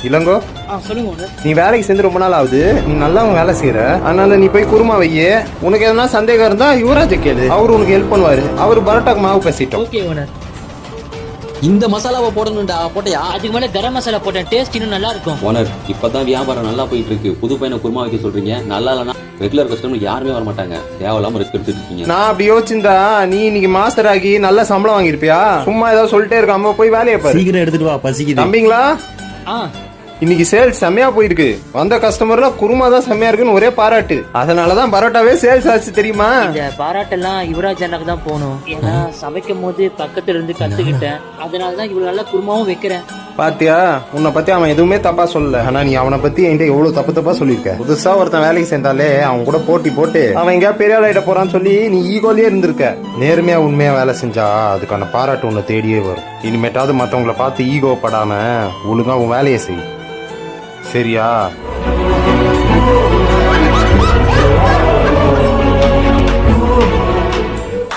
இளங்கோ, சொல்லுங்க ஓனர். நீ வேலைக்கு சேர்ந்து ரொம்ப நாள் ஆகுது. நீ நல்லா வேலை செய்யற. அதனால நீ போய் குருமா வையே. உனக்கு எதனா சந்தேகம் இருந்தா யுவராஜ கேளு, அவரு உனக்கு ஹெல்ப் பண்ணுவாரு. அவரு பரோட்டாக்கு மாவு பேசிட்டோம். Okay owner. இந்த மசாலாவை போடணும்டா. போட்டையா? அதுக்கு மேல கரம் மசாலா போட்டேன், டேஸ்ட் இன்னும் நல்லா இருக்கும். ஓனர், இப்பதான் வியாபாரம் நல்லா போயிட்டு இருக்கு. புது பையனை குருமா வைக்க சொல்றீங்க. நல்லா இல்லைன்னா ரெகுலர் கஸ்டமர் யாருமே வர மாட்டாங்க. தேவையில்லாம ரிஸ்க் எடுத்துட்டு இருக்கீங்க. நான் அப்படி யோசிச்சிருந்தா நீ இன்னைக்கு மாஸ்டர் ஆகி நல்ல சம்பளம் வாங்கிருப்பியா? சும்மா ஏதாவது சொல்லிட்டே இருக்காம போய் வேலையை பாரு. சீக்கிரம் எடுத்துட்டு வா, பசிக்குது. தம்பிங்களா, இன்னைக்கு சேல்ஸ் செம்மையா போயிருக்கு. வந்த கஸ்டமர்லாம் குருமா தான் செம்மையா இருக்குன்னு ஒரே பாராட்டு. அதனாலதான் பரோட்டாவே சேல்ஸ் ஆச்சு தெரியுமா? இந்த பாராட்டெல்லாம் யுவராஜ் அண்ணாக்கு தான் போகணும். ஏன்னா சமைக்கும் போது பக்கத்துல இருந்து கத்துக்கிட்டேன். அதனாலதான் இவ்வளவு நல்லா குருமாவும் வைக்கிறேன். பாத்தியா, உன்னை பத்தி அவன் எதுவுமே தப்பா சொல்லல. ஆனா நீ அவனை பத்தி என்கிட்ட எவ்வளவு தப்பு தப்பா சொல்லிருக்க. புதுசா ஒருத்தன் வேலைக்கு சேர்ந்தாலே அவன் கூட போட்டி போட்டு அவன் எங்கேயா பெரிய ஆளாயிட்ட போறான்னு சொல்லி நீ ஈகோலயே இருந்திருக்க. நேர்மையா உண்மையா வேலை செஞ்சா அதுக்கான பாராட்டு உன்னை தேடியே வரும். இனிமேட்டாவது மத்தவங்களை பார்த்து ஈகோ படாம ஒழுங்கா உன் வேலையை செய். சரியா?